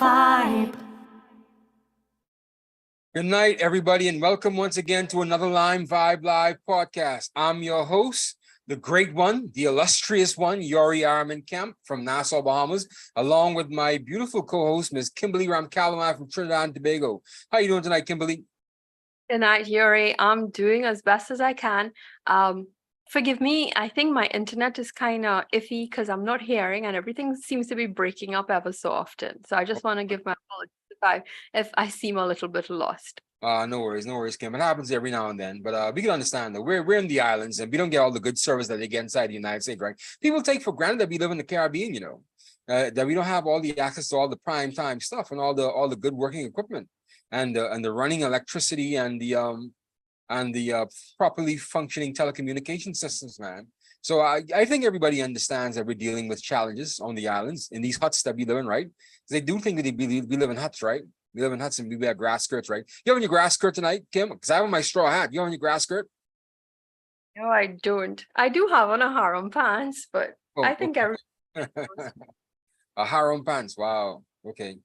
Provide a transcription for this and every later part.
LimeVibe. Good night, everybody, and welcome once again to another LimeVibe Live podcast. I'm your host, the great one, the illustrious one, Yori Arman Kemp from Nassau, Bahamas, along with my beautiful co-host, Ms. Kimberly Ramkalaman from Trinidad and Tobago. How you doing tonight, Kimberly? Good night, Yuri. I'm doing as best as I can. Forgive me, I think my internet is kind of iffy because I'm not hearing and everything seems to be breaking up ever so often. So I just want to give my apologies if I seem a little bit lost. No worries, Kim. It happens every now and then, but we can understand that we're in the islands and we don't get all the good service that they get inside the United States, right? People take for granted that we live in the Caribbean, that we don't have all the access to all the prime time stuff and all the good working equipment and the running electricity and the properly functioning telecommunication systems, man. So I think everybody understands that we're dealing with challenges on the islands in these huts that we live in, right? They do think that we live in huts, right? We live in huts and we wear grass skirts, right? You have your grass skirt tonight, Kim? Because I have on my straw hat. You have on your grass skirt? No, I don't. I do have on a harem pants, but I think okay. A harem pants. Wow. Okay.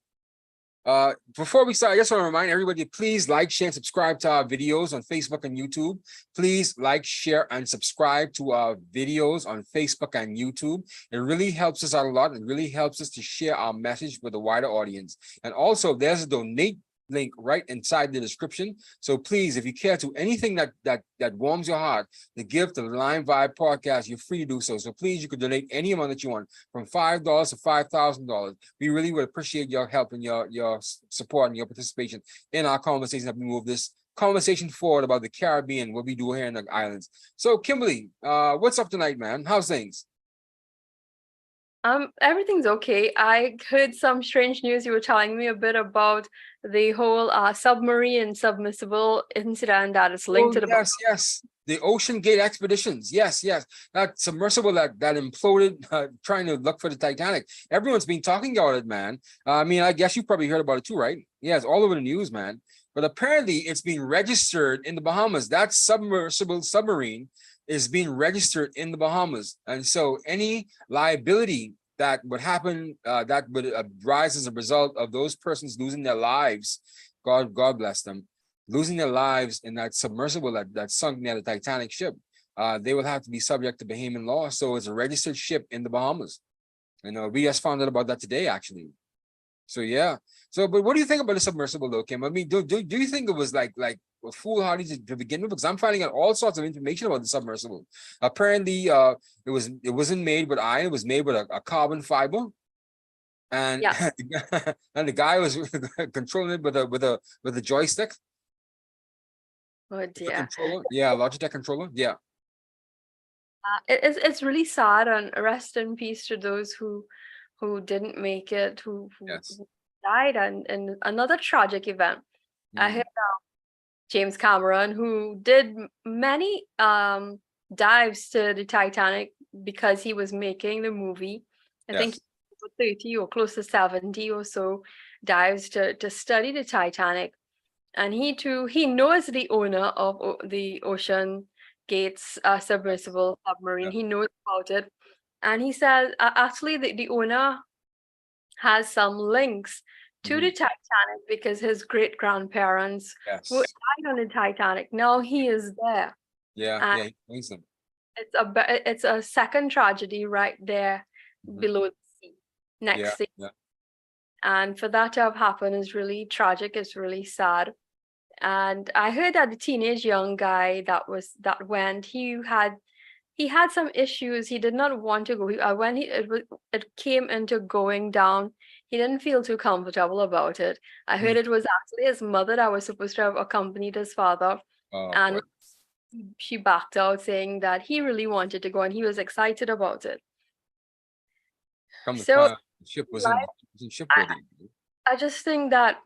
Before we start, I just want to remind everybody, please like, share, and subscribe to our videos on Facebook and YouTube. Please like, share, and subscribe to our videos on Facebook and YouTube. It really helps us out a lot. It really helps us to share our message with a wider audience. And also, there's a donate link right inside the description. So please, if you care to anything that warms your heart to give to the LimeVibe podcast, you're free to do so. So please, you can donate any amount that you want, from $5 to $5,000. We really would appreciate your help and your support and your participation in our conversation that we move this conversation forward about the Caribbean, what we do here in the islands. So Kimberly, what's up tonight, man? How's things? Everything's okay. I heard some strange news. You were telling me a bit about the whole submarine submersible incident that is linked to the yes, the Ocean Gate expeditions. Yes, that submersible that imploded trying to look for the Titanic. Everyone's been talking about it, man. I mean, I guess you probably heard about it too, right? Yeah, it's all over the news, man. But apparently, it's being registered in the Bahamas. That submersible submarine is being registered in the Bahamas, and so any liability that would happen, that would rise as a result of those persons losing their lives, God bless them, losing their lives in that submersible that sunk near the Titanic ship, they will have to be subject to Bahamian law. So it's a registered ship in the Bahamas. And we just found out about that today, actually. So yeah. So, but what do you think about the submersible, though, Kim? I mean, do you think it was like foolhardy to begin with? Because I'm finding out all sorts of information about the submersible. Apparently, it wasn't made with iron; it was made with a carbon fiber, and Yes. and the guy was controlling it with a joystick. Oh dear. Controller, yeah, Logitech controller, yeah. It's really sad, and rest in peace to those who didn't make it, who Yes. died, and another tragic event. I heard James Cameron, who did many dives to the Titanic because he was making the movie. I think 30 or close to 70 or so dives to study the Titanic. And he knows the owner of the Ocean Gates submersible submarine. He knows about it. And he said, actually, the owner has some links to the Titanic because his great-grandparents who died on the Titanic. Now he is there. Yeah, amazing. It's a second tragedy right there below the sea, next sea. Yeah. And for that to have happened is really tragic. It's really sad. And I heard that the teenage young guy that went, he had some issues. He did not want to go. When it came into going down, he didn't feel too comfortable about it. I heard it was actually his mother that was supposed to have accompanied his father, and she backed out, saying that he really wanted to go and he was excited about it. So the ship wasn't shipworthy. I just think that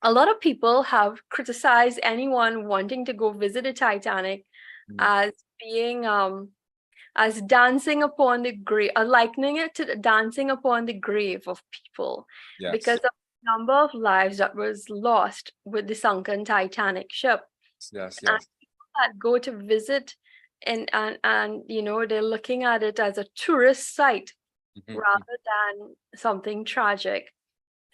a lot of people have criticized anyone wanting to go visit the Titanic as being as dancing upon the grave, likening it to dancing upon the grave of people, because of the number of lives that was lost with the sunken Titanic ship. Yes. And people that go to visit and they're looking at it as a tourist site rather than something tragic.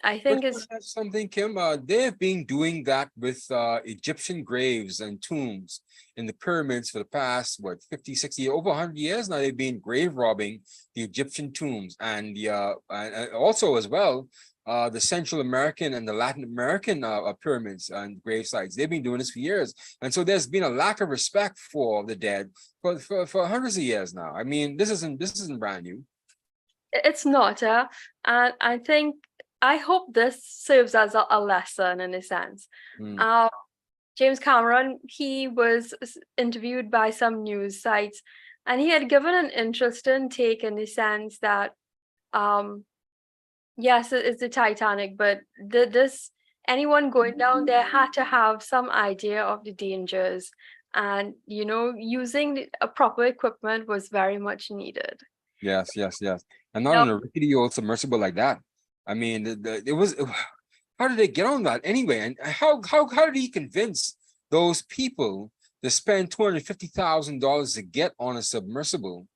I But think it's that's something, Kim, they've been doing that with Egyptian graves and tombs in the pyramids for the past, what, 50, 60, over 100 years now. They've been grave robbing the Egyptian tombs and and also as well, the Central American and the Latin American pyramids and grave sites. They've been doing this for years. And so there's been a lack of respect for the dead for hundreds of years now. I mean, this isn't brand new. it's not, and I hope this serves as a lesson in a sense. Mm, Uh, James Cameron, he was interviewed by some news sites, and he had given an interesting take in the sense that, yes, it's the Titanic, but this anyone going down there had to have some idea of the dangers, and using a proper equipment was very much needed. yes, yes, yes. And not Now, on a rickety old submersible like that. I mean, it was. How did they get on that anyway? And how did he convince those people to spend $250,000 to get on a submersible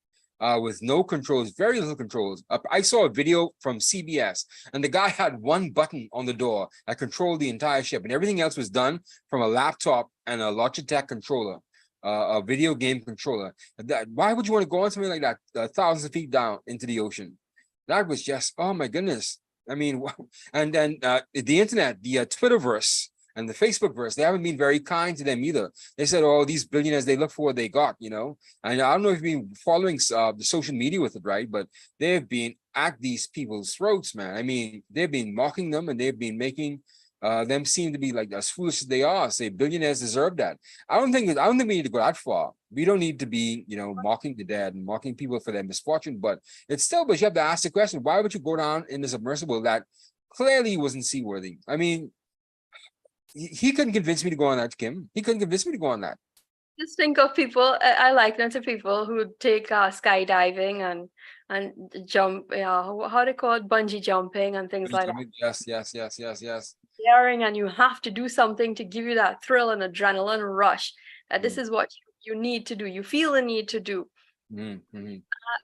with no controls, very little controls? I saw a video from CBS, and the guy had one button on the door that controlled the entire ship, and everything else was done from a laptop and a Logitech controller, a video game controller. Why would you want to go on something like that, thousands of feet down into the ocean? That was just, oh my goodness. I mean, and then the internet, the Twitterverse and the Facebookverse, they haven't been very kind to them either. They said, oh, these billionaires, they look for what they got, And I don't know if you've been following the social media with it, right? But they've been at these people's throats, man. I mean, they've been mocking them, and they've been making them seem to be like as foolish as they are. Say billionaires deserve that. I don't think we need to go that far. We don't need to be, mocking the dead and mocking people for their misfortune. But but you have to ask the question: why would you go down in the submersible that clearly wasn't seaworthy? I mean, he couldn't convince me to go on that, Kim. He couldn't convince me to go on that. just think of people. I liken it to people who take skydiving and jump. How they call it, bungee jumping and things like that. Yes, yes, yes, yes, yes. Daring, and you have to do something to give you that thrill and adrenaline rush. That this is what you need to do. You feel the need to do. Mm-hmm.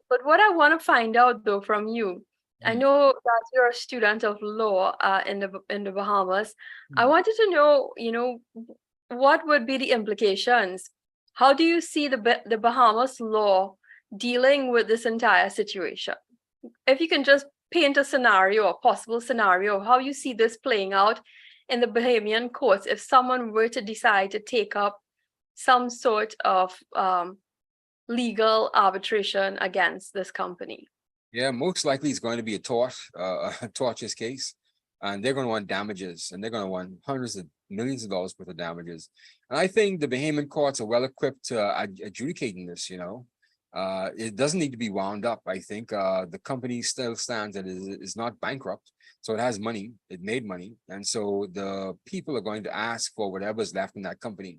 But what I want to find out though from you, I know that you're a student of law in the Bahamas. I wanted to know, what would be the implications? How do you see the Bahamas law dealing with this entire situation? If you can just paint a scenario, a possible scenario, how you see this playing out in the Bahamian courts if someone were to decide to take up some sort of legal arbitration against this company. Yeah, most likely it's going to be a tortious case, and they're going to want damages, and they're going to want hundreds of millions of dollars worth of damages. And I think the Bahamian courts are well equipped to adjudicating this. It doesn't need to be wound up. I think the company still stands that it is not bankrupt, so it has money. It made money, and so the people are going to ask for whatever's left in that company.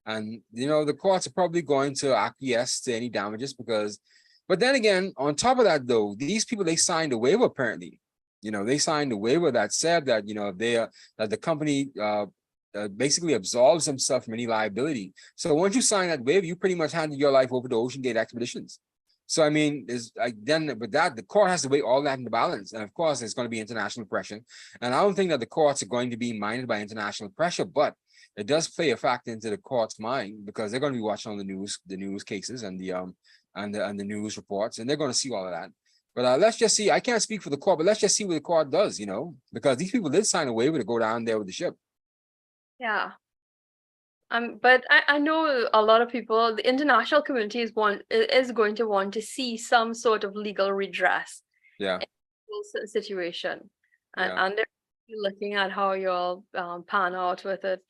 And the courts are probably going to acquiesce to any damages because. But then again, on top of that, though, these people, they signed a waiver. Apparently, they signed a waiver that said that that the company basically absolves themselves from any liability. So once you sign that waiver, you pretty much handed your life over to Ocean Gate Expeditions. So I mean, then with that, the court has to weigh all that in the balance, and of course, there's going to be international pressure. And I don't think that the courts are going to be minded by international pressure, but it does play a factor into the court's mind because they're going to be watching on the news cases and the news reports, and they're going to see all of that. But let's just see. I can't speak for the court, but let's just see what the court does, because these people did sign a waiver to go down there with the ship. Yeah. But I know a lot of people, the international community is going to want to see some sort of legal redress. Yeah. In this situation, and, Yeah. and they're looking at how you'll pan out with it,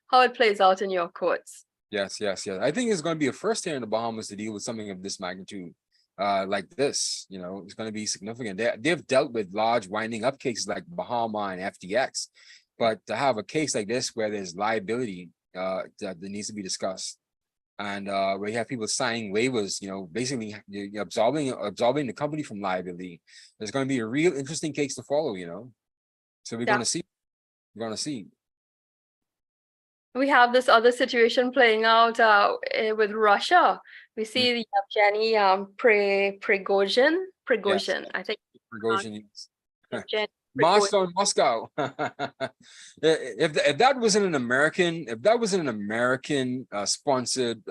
how it plays out in your courts. Yes, yes, yes. I think it's going to be a first here in the Bahamas to deal with something of this magnitude, like this. It's going to be significant. They've dealt with large winding up cases like Bahama and FTX, but to have a case like this where there's liability that needs to be discussed, and where you have people signing waivers, basically absolving the company from liability, there's going to be a real interesting case to follow. So we're going to see. We're going to see. We have this other situation playing out with Russia. We see we have Jenny Prigozhin. Yes. I think Prigozhin. Jenny marched on Moscow. If that wasn't an American, sponsored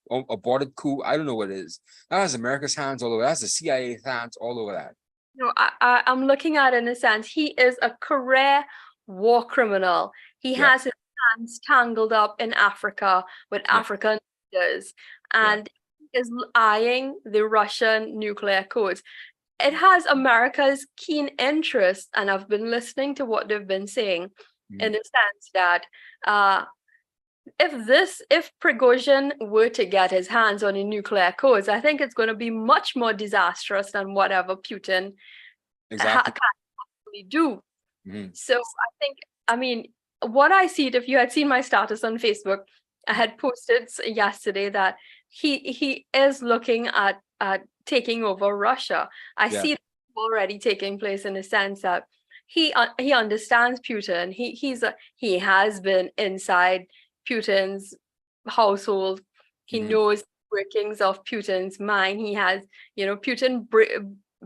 aborted coup, I don't know what it is. That has America's hands all over. That's the CIA's hands all over that. No, I'm looking at it in a sense. He is a career war criminal. He Yeah. has his hands tangled up in Africa with Yeah. African leaders, and is eyeing the Russian nuclear codes. It has America's keen interest, and I've been listening to what they've been saying in the sense that if Prigozhin were to get his hands on the nuclear codes, I think it's going to be much more disastrous than whatever Putin Exactly. can actually do. So I mean, what I see, if you had seen my status on Facebook, I had posted yesterday that he is looking at taking over Russia. I see it already taking place in the sense that he understands Putin. He has been inside Putin's household. He knows workings of Putin's mind. He has, Putin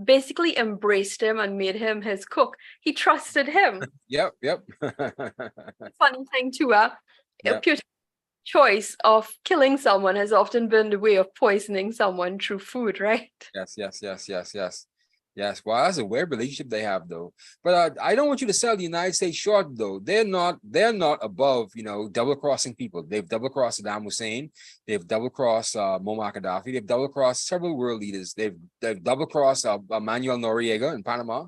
basically embraced him and made him his cook. He trusted him. Yep. Funny thing too, Putin's choice of killing someone has often been the way of poisoning someone through food, right? Yes. Well, that's a weird relationship they have, though. But I don't want you to sell the United States short, though. They're not above, double crossing people. They've double crossed Saddam Hussein. They've double crossed Muammar Gaddafi. They've double crossed several world leaders. They've double crossed Manuel Noriega in Panama.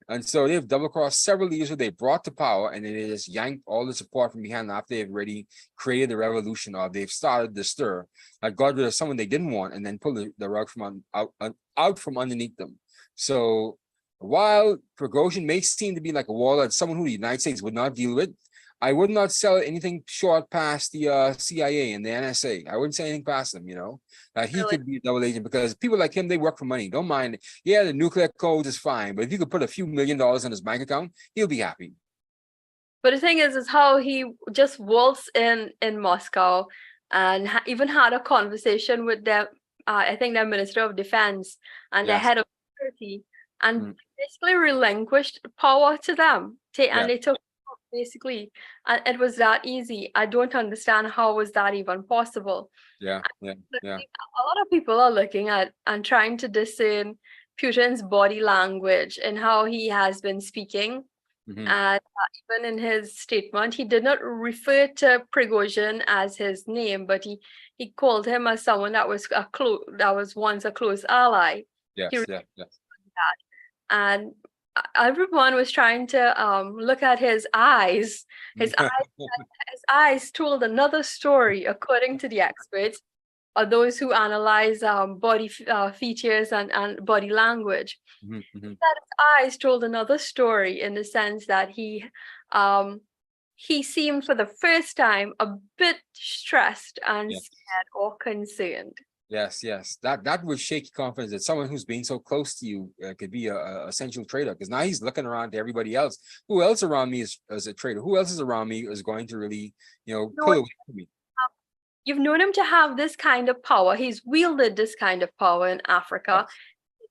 And so they've double crossed several leaders who they brought to power, and then they just yanked all the support from behind after they've already created the revolution, or they've started the stir, like got rid of someone they didn't want and then pulled the rug from out from underneath them. So while Prigozhin may seem to be like a warlord, someone who the United States would not deal with, I would not sell anything short past the CIA and the NSA. I wouldn't say anything past them, he could be a double agent, because people like him, they work for money. Don't mind. Yeah, the nuclear codes is fine, but if you could put a few $1 million in his bank account, he'll be happy. But the thing is how he just waltzed in Moscow and even had a conversation with them. I think their Minister of Defense and their head of security, and basically relinquished power to them. And they took basically, and it was that easy. I don't understand how was that even possible. A lot of people are looking at and trying to discern Putin's body language and how he has been speaking. And even in his statement, he did not refer to Prigozhin as his name, but he called him as someone that was once a close ally. Yes. And everyone was trying to look at his eyes. His eyes told another story, according to the experts, or those who analyze body features and body language. That his eyes told another story, in the sense that he seemed for the first time a bit stressed and scared or concerned. Yes. That would shake your confidence that someone who's been so close to you could be a essential trader, because now he's looking around to everybody else. Who else around me is a trader? Who else is around me is going to really, pull away from me? You've known him to have this kind of power. He's wielded this kind of power in Africa,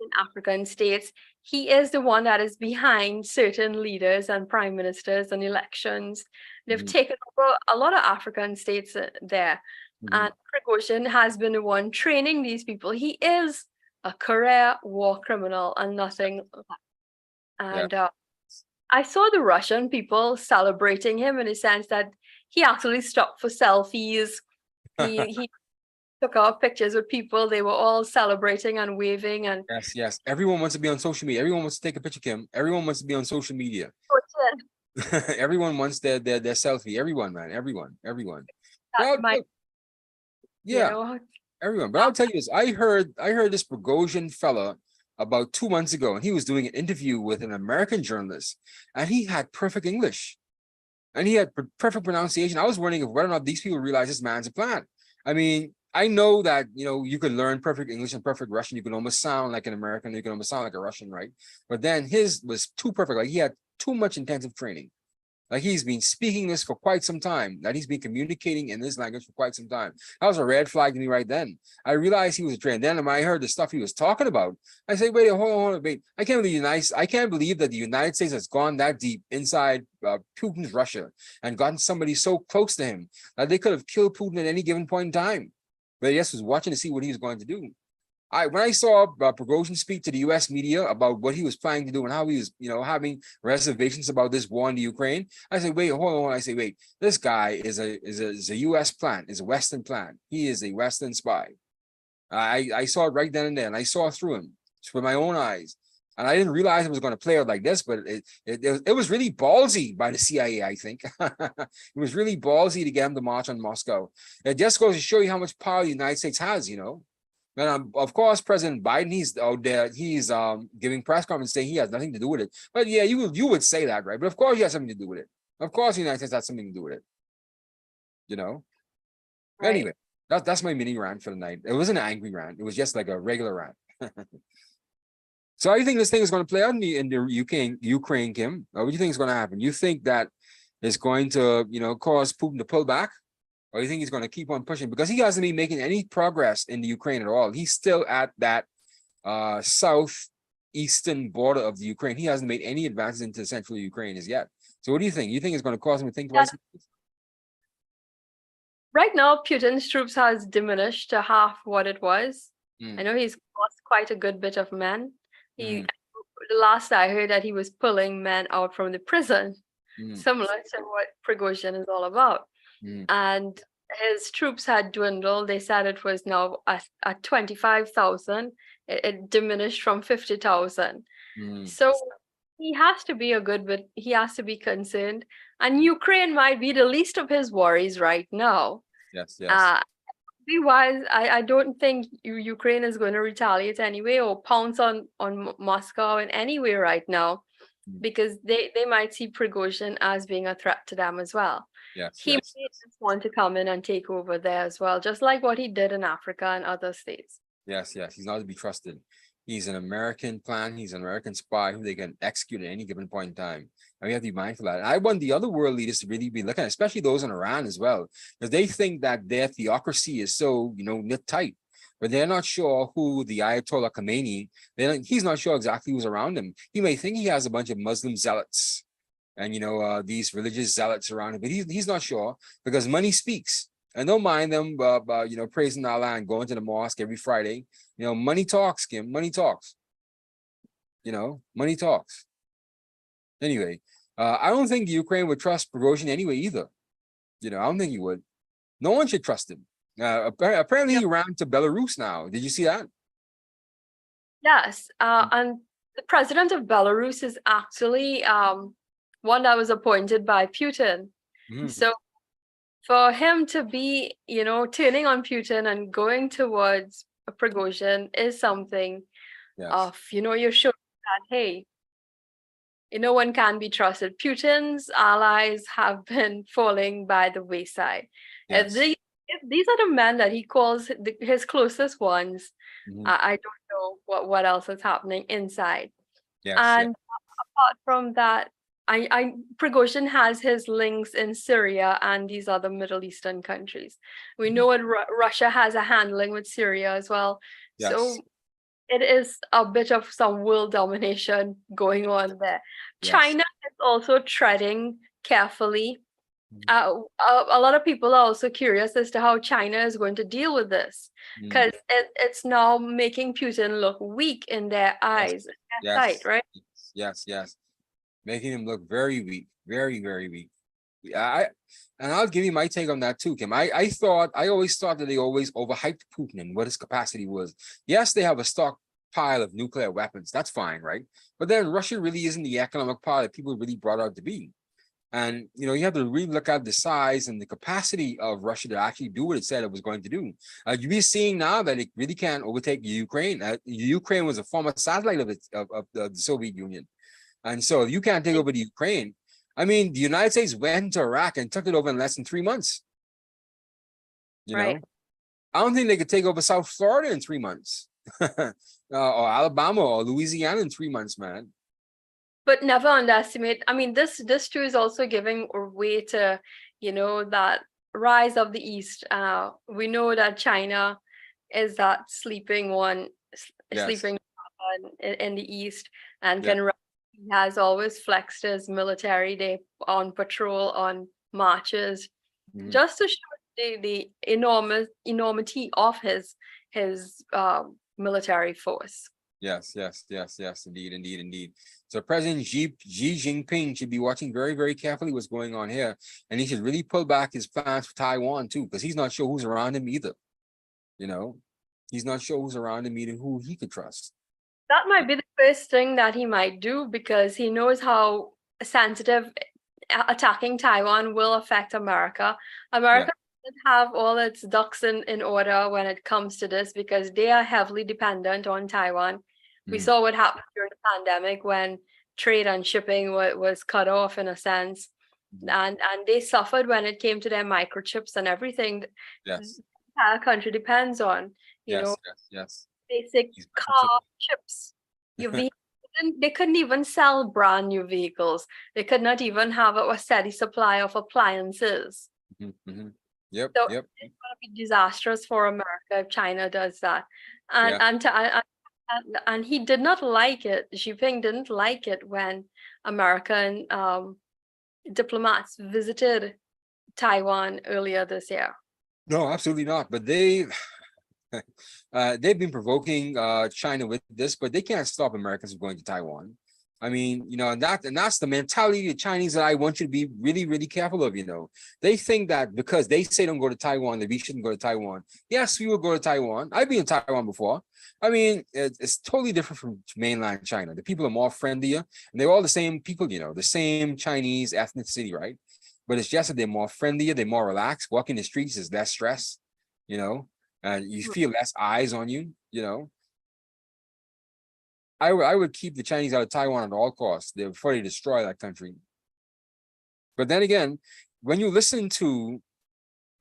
in African states. He is the one that is behind certain leaders and prime ministers and elections. They've taken over a lot of African states there. And Prigozhin has been the one training these people. He is a career war criminal and nothing. And I saw the Russian people celebrating him, in the sense that he actually stopped for selfies. He took out pictures with people. They were all celebrating and waving. And yes. Everyone wants to be on social media. Everyone wants to take a picture, Kim. Everyone wants to be on social media. Everyone wants their selfie. Everyone, man. Everyone. Everyone. But I'll tell you this. I heard this Prigozhin fella about 2 months ago, and he was doing an interview with an American journalist, and he had perfect English. And he had perfect pronunciation. I was wondering whether or not these people realize this man's a plant. I mean, I know that, you can learn perfect English and perfect Russian. You can almost sound like an American. You can almost sound like a Russian, right? But then his was too perfect. Like, he had too much intensive training. Like he's been speaking this for quite some time, that he's been communicating in this language for quite some time. That was a red flag to me right then. I realized he was a traitor. Then when I heard the stuff he was talking about, I say, wait, hold on, wait. I can't believe that the United States has gone that deep inside Putin's Russia and gotten somebody so close to him that they could have killed Putin at any given point in time. But yes, was watching to see what he was going to do. When I saw Prigozhin speak to the U.S. media about what he was planning to do and how he was, having reservations about this war in the Ukraine, I said, wait, hold on. I say, wait, this guy is a U.S. plan, is a Western plan. He is a Western spy. I saw it right then and there, and I saw through him with my own eyes. And I didn't realize it was going to play out like this, but it was really ballsy by the CIA, I think. It was really ballsy to get him to march on Moscow. It just goes to show you how much power the United States has, And of course, President Biden, he's out there, he's giving press conference saying he has nothing to do with it. But yeah, you would say that, right? But of course, he has something to do with it. Of course, the United States has something to do with it. Right. Anyway, that's my mini rant for the night. It wasn't an angry rant. It was just like a regular rant. So how do you think this thing is going to play out in the Ukraine, Kim? What do you think is going to happen? You think that it's going to, cause Putin to pull back? Or you think he's going to keep on pushing? Because he hasn't been making any progress in the Ukraine at all. He's still at that southeastern border of the Ukraine. He hasn't made any advances into central Ukraine as yet. So what do you think? You think it's going to cause him to think twice? Right now, Putin's troops has diminished to half what it was. I know he's lost quite a good bit of men. The last I heard that he was pulling men out from the prison, similar to what Prigozhin is all about. And his troops had dwindled. They said it was now at 25,000. It diminished from 50,000. So he has to be he has to be concerned. And Ukraine might be the least of his worries right now. Yes. Wise, I don't think Ukraine is going to retaliate anyway or pounce on Moscow in any way right now, because they might see Prigozhin as being a threat to them as well. He may just want to come in and take over there as well, just like what he did in Africa and other states. Yes, he's not to be trusted. He's an American plan. He's an American spy who they can execute at any given point in time. And we have to be mindful of that. And I want the other world leaders to really be looking at, especially those in Iran as well, because they think that their theocracy is so, knit tight, but they're not sure who the Ayatollah Khomeini, he's not sure exactly who's around him. He may think he has a bunch of Muslim zealots and, these religious zealots around him, but he's not sure, because money speaks. And don't mind them, praising Allah and going to the mosque every Friday. Money talks, Kim. Money talks. Money talks. Anyway, I don't think Ukraine would trust Prigozhin anyway either. I don't think he would. No one should trust him. Apparently, he ran to Belarus now. Did you see that? Yes, and the president of Belarus is actually one that was appointed by Putin. So for him to be, turning on Putin and going towards Prigozhin is something of, you're showing that, hey, no one can be trusted. Putin's allies have been falling by the wayside. If these are the men that he calls his closest ones, I don't know what else is happening inside. And apart from that, Prigozhin has his links in Syria and these other Middle Eastern countries. We know that Russia has a handling with Syria as well. So it is a bit of some world domination going on there. China is also treading carefully. A lot of people are also curious as to how China is going to deal with this, because it's now making Putin look weak in their eyes, sight, right? Yes. Making him look very weak, very, very weak. And I'll give you my take on that too, Kim. I always thought that they always overhyped Putin and what his capacity was. Yes, they have a stockpile of nuclear weapons. That's fine, right? But then Russia really isn't the economic power that people really brought out to be. And, you have to really look at the size and the capacity of Russia to actually do what it said it was going to do. You'll be seeing now that it really can't overtake Ukraine. Ukraine was a former satellite of the Soviet Union. And so you can't take over the Ukraine. I mean, the United States went to Iraq and took it over in less than 3 months. I don't think they could take over South Florida in 3 months. Or Alabama or Louisiana in 3 months, man. but never underestimate. I mean, this too is also giving a way to, that rise of the East. We know that China is that sleeping one, Yes. sleeping one in the East, and Yeah. he has always flexed his military. They on patrol, on marches, Mhm. just to show the enormity of his military force. Yes, yes, yes, yes, indeed, indeed, indeed. So President Xi Jinping should be watching very, very carefully what's going on here. And he should really pull back his plans for Taiwan too, because he's not sure who's around him either. You know, he's not sure who's around him either, who he could trust. That might be the first thing that he might do because he knows how sensitive attacking Taiwan will affect America. Yeah. America doesn't have all its ducks in order when it comes to this because they are heavily dependent on Taiwan. We Mhm. saw what happened during the pandemic when trade and shipping was cut off in a sense. Mhm. And they suffered when it came to their microchips and everything the Yes, entire country depends on, yes, yes, yes. basic These microchips. car chips. Your vehicle, they couldn't even sell brand new vehicles. They could not even have a steady supply of appliances. Mhm, mhm. Yep, So yep, it's going to be disastrous for America if China does that. And yeah. and, to, and he did not like it. Xi Jinping didn't like it when American diplomats visited Taiwan earlier this year. No, absolutely not. But they've been provoking China with this, but they can't stop Americans from going to Taiwan. I mean, and that's the mentality of the Chinese that I want you to be really, really careful of. They think that because they say don't go to Taiwan, that we shouldn't go to Taiwan. Yes, we will go to Taiwan. I've been in Taiwan before. I mean, it's totally different from mainland China. The people are more friendlier, and they're all the same people. The same Chinese ethnicity, right? But it's just that they're more friendlier, they're more relaxed. Walking the streets is less stress. You know, and you feel less eyes on you. I would keep the Chinese out of Taiwan at all costs. They're before they destroy that country. But then again, when you listen to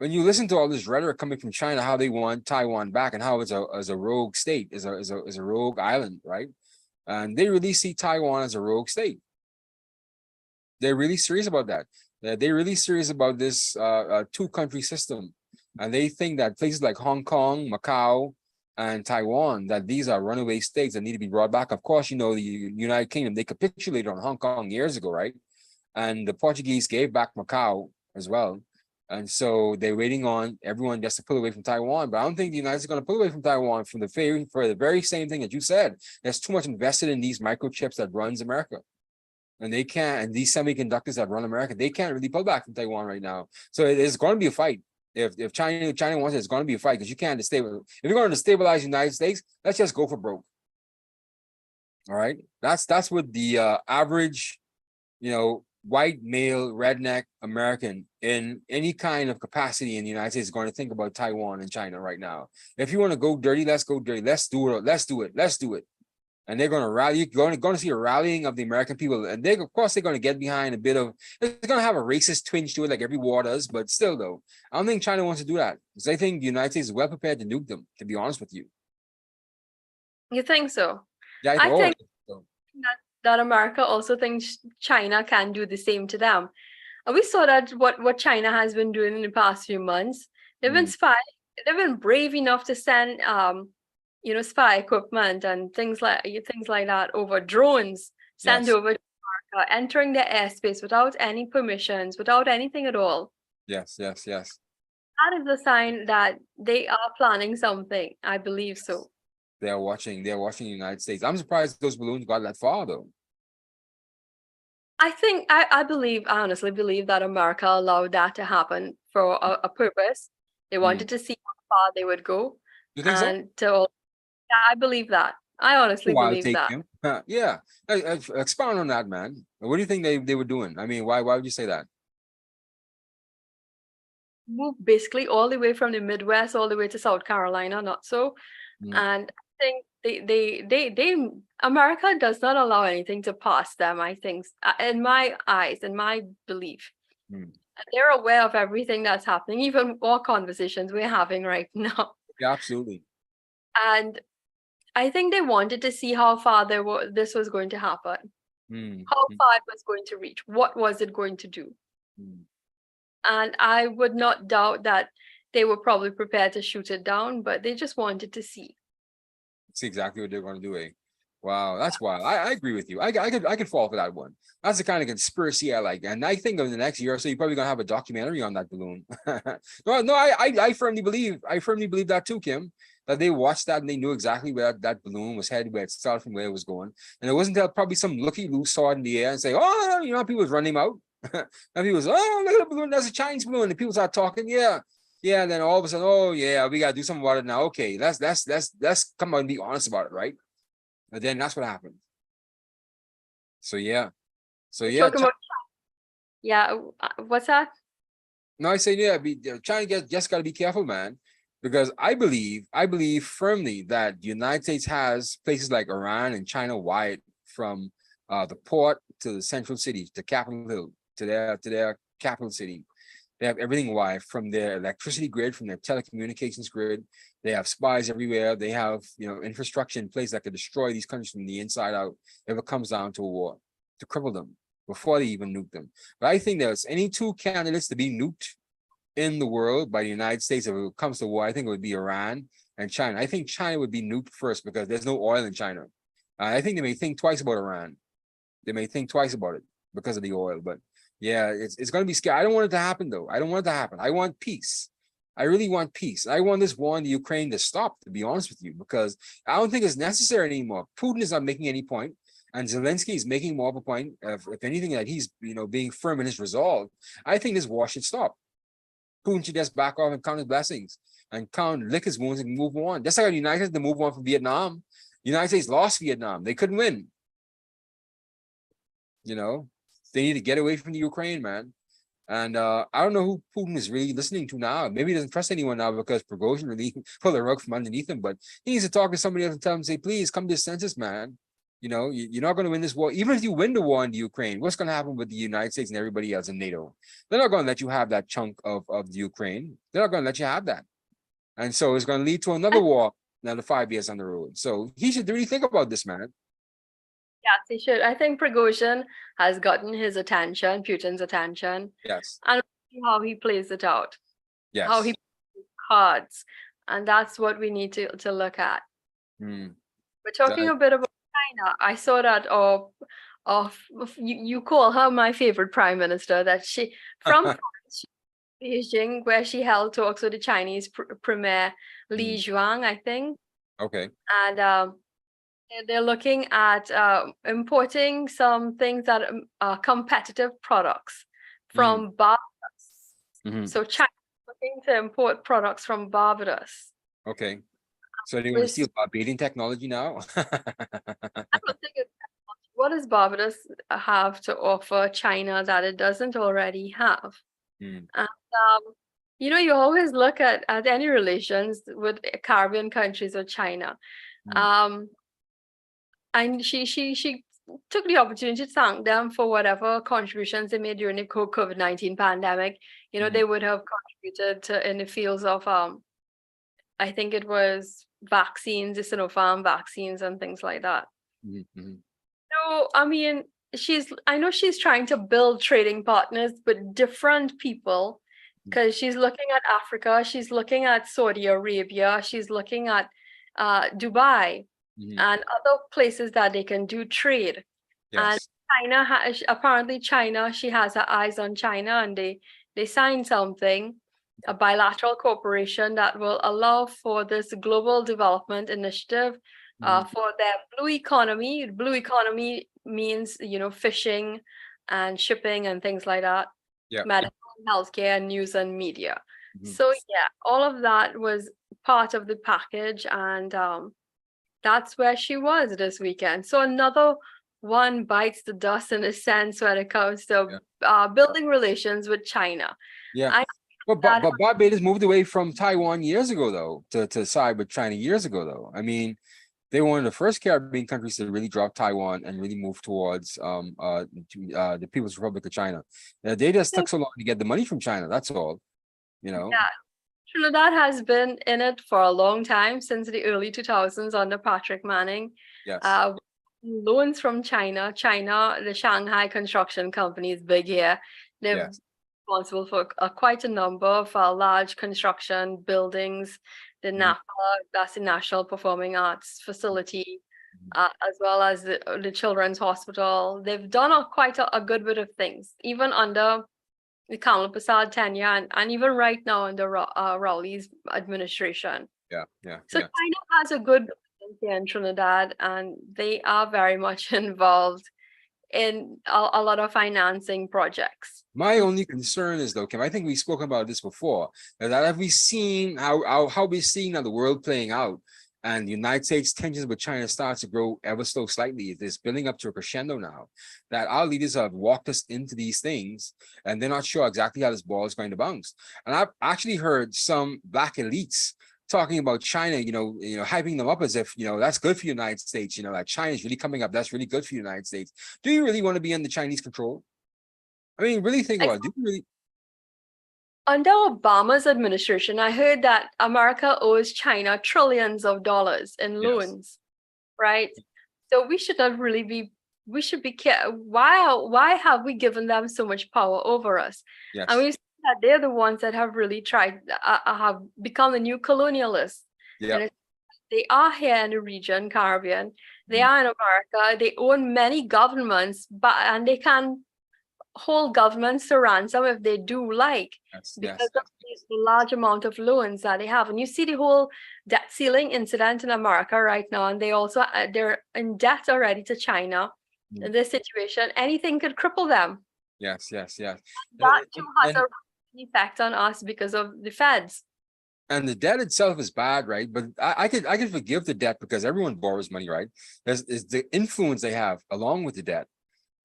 all this rhetoric coming from China, how they want Taiwan back and how it's a rogue state, is a rogue island, right? And they really see Taiwan as a rogue state. They're really serious about that. They're really serious about this two-country system. And they think that places like Hong Kong, Macau, and Taiwan, that these are runaway states that need to be brought back. Of course, the United Kingdom, they capitulated on Hong Kong years ago, right? And the Portuguese gave back Macau as well. And so they're waiting on everyone just to pull away from Taiwan. But I don't think the United States is going to pull away from Taiwan for the very same thing that you said. There's too much invested in these microchips that runs America. And they can't, and these semiconductors that run America, they can't really pull back from Taiwan right now. So it is going to be a fight. If China wants it, it's going to be a fight because you can't destabilize. If you're going to destabilize the United States, let's just go for broke. All right, that's what the average, white male redneck American in any kind of capacity in the United States is going to think about Taiwan and China right now. If you want to go dirty, let's go dirty. Let's do it. Let's do it. Let's do it. And they're going to rally. You're going to see a rallying of the American people, and of course, they're going to get behind a bit of. It's going to have a racist twinge to it, like every war does. But still, though, I don't think China wants to do that because I think the United States is well prepared to nuke them. To be honest with you, You think so? yeah, I think so. that America also thinks China can do the same to them. And we saw that what China has been doing in the past few months. They've been Mm, spy, they've been brave enough to send spy equipment and things like that over drones, sent yes, over to America, entering their airspace without any permissions, without anything at all. yes, yes, yes. That is a sign that they are planning something. I believe so. They're watching. They're watching the United States. I'm surprised those balloons got that far, though. I honestly believe that America allowed that to happen for a purpose. They Mm. wanted to see how far they would go. You think so? And yeah, I believe that. I honestly While believe take that. him. Yeah. Expound on that, man. What do you think they were doing? I mean, why would you say that? Moved basically all the way from the Midwest all the way to South Carolina, not so. Mm, And I think they America does not allow anything to pass them, I think, in my eyes, in my belief. mm. They're aware of everything that's happening, even more conversations we're having right now. Yeah, absolutely. And I think they wanted to see how far this was going to happen. Mm, how mm, far it was going to reach, what was it going to do. mm. And I would not doubt that they were probably prepared to shoot it down, but they just wanted to see. See exactly what they're going to do. Eh? Wow, that's wild. I agree with you. I could fall for that one. That's the kind of conspiracy I like. And I think in the next year or so, you're probably gonna have a documentary on that balloon. No, I firmly believe that too, Kim. That they watched that and they knew exactly where that balloon was headed, where it started from, where it was going. And it wasn't until probably some looky loose saw it in the air and say, "Oh, people was running him out." And people was, "Oh, look at the balloon! That's a Chinese balloon." And people start talking, "Yeah, yeah." And then all of a sudden, "Oh yeah, we gotta do something about it now." Okay, let's come on and be honest about it, right? And then that's what happened. So yeah. So We're yeah, talking about, yeah, what's that? no, I say yeah. China just got to be careful, man, because I believe firmly that the United States has places like Iran and China wired from the port to the central city, to Capitol Hill, to their capital city. They have everything wired from their electricity grid, from their telecommunications grid. They have spies everywhere. They have infrastructure in place that could destroy these countries from the inside out if it comes down to a war, to cripple them before they even nuke them. But I think there's any two candidates to be nuked in the world by the United States if it comes to war. I think it would be Iran and China. I think China would be nuked first because there's no oil in China. I think they may think twice about Iran. They may think twice about it because of the oil. But yeah, it's going to be scary. I don't want it to happen though. I don't want it to happen. I want peace. I really want peace. I want this war in the Ukraine to stop, to be honest with you, because I don't think it's necessary anymore. Putin is not making any point, and Zelensky is making more of a point. If anything, that he's being firm in his resolve. I think this war should stop. Putin should just back off and count his blessings and lick his wounds and move on. Just like the United States to move on from Vietnam. The United States lost Vietnam. They couldn't win. They need to get away from the Ukraine, man. And I don't know who Putin is really listening to now. Maybe he doesn't trust anyone now because Prigozhin really pulled the rug from underneath him. But he needs to talk to somebody else and tell him, say, please come to your senses, man. You're not going to win this war. Even if you win the war in the Ukraine, what's going to happen with the United States and everybody else in NATO? They're not going to let you have that chunk of the Ukraine. They're not going to let you have that. And so it's going to lead to another war another 5 years on the road. So he should really think about this, man. Yes, he should. I think Prigozhin has gotten his attention, Putin's attention, Yes. and see how he plays it out, how he Yes. plays cards, and that's what we need to look at. Hmm. We're talking a bit about China. I saw that of you call her my favorite prime minister. That she from Beijing, where she held talks with the Chinese premier Li Zhuang, I think, Okay. and they're looking at importing some things that are competitive products from Barbados. So China is looking to import products from Barbados. Okay. So they want to steal Barbadian technology now? I don't think it's what does Barbados have to offer China that it doesn't already have? And you always look at any relations with Caribbean countries or China. And she took the opportunity to thank them for whatever contributions they made during the COVID-19 pandemic. They would have contributed to in the fields of I think it was vaccines, the Sinopharm vaccines and things like that. So I mean, I know she's trying to build trading partners with different people, because she's looking at Africa, she's looking at Saudi Arabia, she's looking at Dubai and other places that they can do trade. And China, she has her eyes on China, and they signed something, a bilateral cooperation that will allow for this global development initiative for their blue economy. Blue economy means, fishing and shipping and things like that. Yeah. Medical, healthcare, news and media. So yeah, all of that was part of the package, and that's where she was this weekend. So another one bites the dust in a sense when it comes to building relations with China. Yeah. But Barbados moved away from Taiwan years ago, though, to side with China years ago, though. I mean, they were one of the first Caribbean countries to really drop Taiwan and really move towards the People's Republic of China. They just took so long to get the money from China. That's all. Yeah. Trinidad has been in it for a long time, since the early 2000s under Patrick Manning. Yes. loans from China. China, the Shanghai construction company is big here. They're Yes. responsible for quite a number of large construction buildings. The Mhm. NAPA, that's the National Performing Arts Facility, as well as the Children's Hospital. They've done quite a good bit of things, even under the Kamala Prasad tenure and even right now under Rowley's administration. Yeah, yeah, So yeah. China has a good presence here in Trinidad, and they are very much involved in a lot of financing projects. My only concern is though, Kim, I think we've spoken about this before, that have we seen how we're seeing now the world playing out, and the United States tensions with China starts to grow ever so slightly. It's building up to a crescendo now, that our leaders have walked us into these things and they're not sure exactly how this ball is going to bounce. And I've actually heard some black elites talking about China, hyping them up as if, that's good for the United States, that China is really coming up. That's really good for the United States. Do you really want to be under Chinese control? I mean, really think about it. Do you really? Under Obama's administration, I heard that America owes China trillions of dollars in Yes. loans, right? So we should not really be, we should be careful. Why have we given them so much power over us? And Yes. we see that they're the ones that have really tried, have become the new colonialists. Yeah. And they are here in the region, Caribbean. They Mhm. are in America. They own many governments, and they can hold governments to ransom if they do like, Yes. because Yes. of the large amount of loans that they have. And you see the whole debt ceiling incident in America right now, and they also they're in debt already to China. Mhm. In this situation, anything could cripple them. Yes. Yes. Yes. That too has And a effect on us because of the feds. and the debt itself is bad, right? But I could forgive the debt because everyone borrows money, right? There's is the influence they have along with the debt.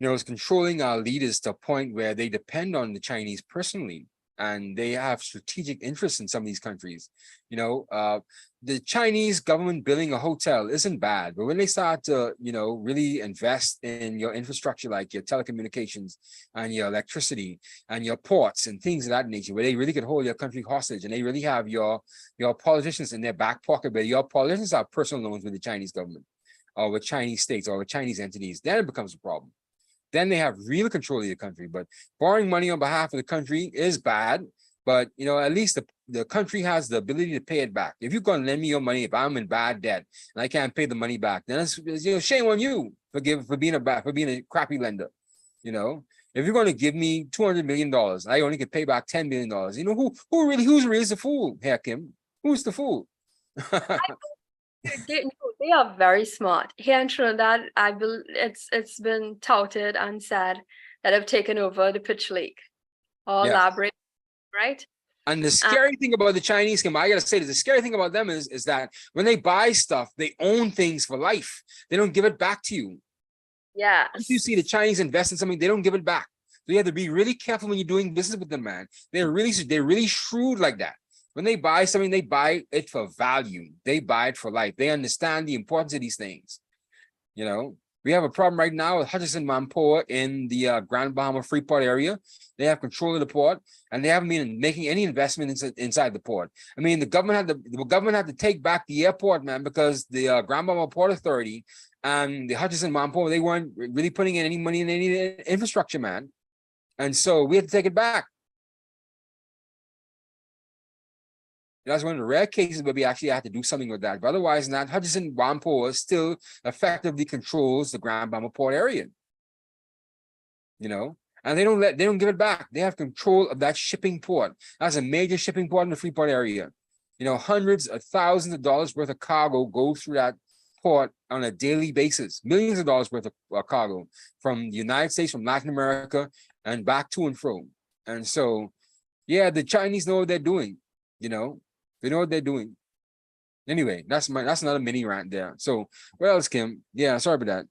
Is controlling our leaders to a point where they depend on the Chinese personally, and they have strategic interests in some of these countries. The Chinese government building a hotel isn't bad, but when they start to, really invest in your infrastructure, like your telecommunications and your electricity and your ports and things of that nature, where they really could hold your country hostage, and they really have your politicians in their back pocket, where your politicians have personal loans with the Chinese government or with Chinese states or with Chinese entities, then it becomes a problem. Then they have real control of the country. But borrowing money on behalf of the country is bad. But at least the country has the ability to pay it back. If you're going to lend me your money, if I'm in bad debt and I can't pay the money back, then it's shame on you for being a crappy lender. If you're going to give me $200 million, I only can pay back $10 million. Who's really the fool, here, Kim? Who's the fool? They are very smart. Here in Trinidad, it's been touted and said that have taken over the pitch league or Yes. lab, right? And the scary thing about the Chinese, Kim, I gotta say this, the scary thing about them is that when they buy stuff, they own things for life. They don't give it back to you. Yeah. Once you see the Chinese invest in something, they don't give it back. So you have to be really careful when you're doing business with them, man. They're really shrewd like that. When they buy something, they buy it for value. They buy it for life. They understand the importance of these things. We have a problem right now with Hutchison Mampoa in the Grand Bahama Freeport area. They have control of the port, and they haven't been making any investment inside the port. I mean, the government had to take back the airport, man, because the Grand Bahama Port Authority and the Hutchison Mampoa, they weren't really putting in any money in any infrastructure, man. And so we had to take it back. That's one of the rare cases where we actually had to do something with that. But otherwise, not Hutchison Whampoa still effectively controls the Grand Bahama Port area. And they don't give it back. They have control of that shipping port. That's a major shipping port in the Freeport area. Hundreds of thousands of dollars worth of cargo goes through that port on a daily basis. Millions of dollars worth of cargo from the United States, from Latin America, and back to and fro. And so, yeah, the Chinese know what they're doing. They know what they're doing. Anyway, that's another mini rant there. So what else, Kim? Yeah, sorry about that.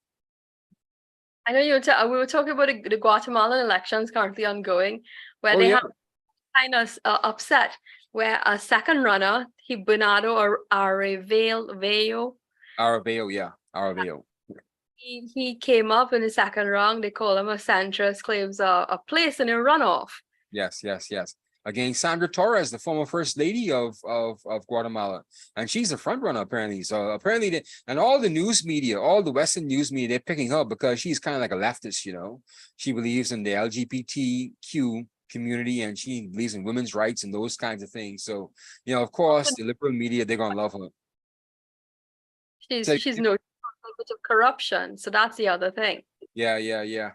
I know we were talking about the Guatemalan elections currently ongoing, where they have kind of upset, where a second runner, Bernardo Arevalo, Araveo. he came up in the second round. They call him a centrist, claims a place in a runoff. Yes. against Sandra Torres, the former first lady of Guatemala, and she's a front runner apparently. So apparently, and all the news media, all the Western news media, they're picking her because she's kind of like a leftist. She believes in the LGBTQ community, and she believes in women's rights and those kinds of things. So of course, the liberal media, they're gonna love her. She's no bit of corruption, so that's the other thing. Yeah.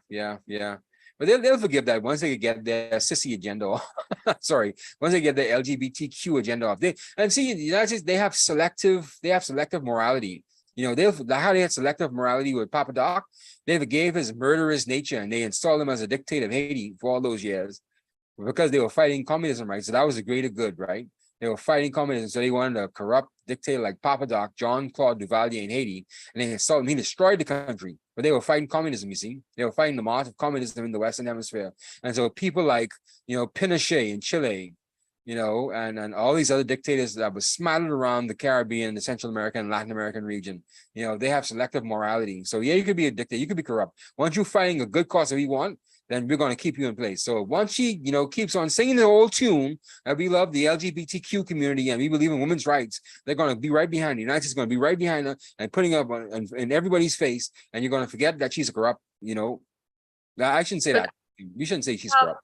But they'll forgive that once they get their sissy agenda off. Sorry, once they get the LGBTQ agenda off. The United States, they have selective morality. How they had selective morality with Papa Doc. They forgave his murderous nature and they installed him as a dictator of Haiti for all those years because they were fighting communism, right? So that was the greater good, right? They were fighting communism, so they wanted a corrupt dictator like Papa Doc, Jean-Claude Duvalier in Haiti, and they installed him. He destroyed the country, but they were fighting communism, you see. They were fighting the march of communism in the Western Hemisphere. And so people like, Pinochet in Chile, and all these other dictators that were smattered around the Caribbean, the Central American and Latin American region, they have selective morality. So yeah, you could be a dictator, you could be corrupt. Once you're fighting a good cause that we want, then we're going to keep you in place. So once she, keeps on singing the old tune that we love the LGBTQ community and we believe in women's rights, they're going to be right behind her. The United States is going to be right behind her and putting up in everybody's face. And you're going to forget that she's a corrupt, I shouldn't say that. You shouldn't say she's corrupt.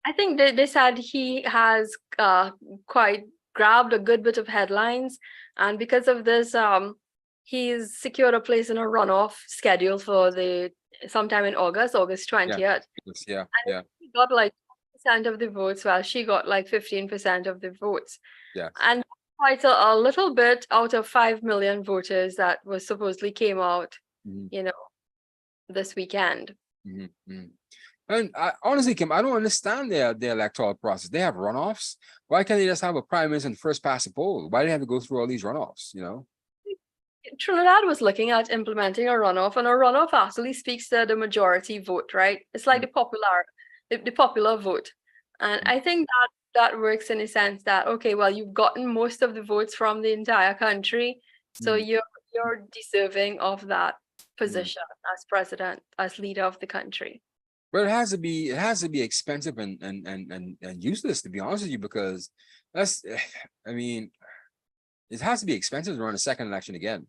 I think they said he has quite grabbed a good bit of headlines. And because of this, he's secured a place in a runoff schedule for sometime in August 20th. Yeah. He got like 10% of the votes, while she got like 15% of the votes. Yeah. And quite a little bit out of 5 million voters that was supposedly came out, this weekend. And honestly, Kim, I don't understand their electoral process. They have runoffs. Why can't they just have a prime minister and first past the poll? Why do they have to go through all these runoffs, Trinidad was looking at implementing a runoff, and a runoff actually speaks to the majority vote, right? It's like the popular vote. And I think that works in a sense that, okay, well, you've gotten most of the votes from the entire country, so you're deserving of that position as president, as leader of the country. But it has to be expensive and useless, to be honest with you, because it has to be expensive to run a second election again.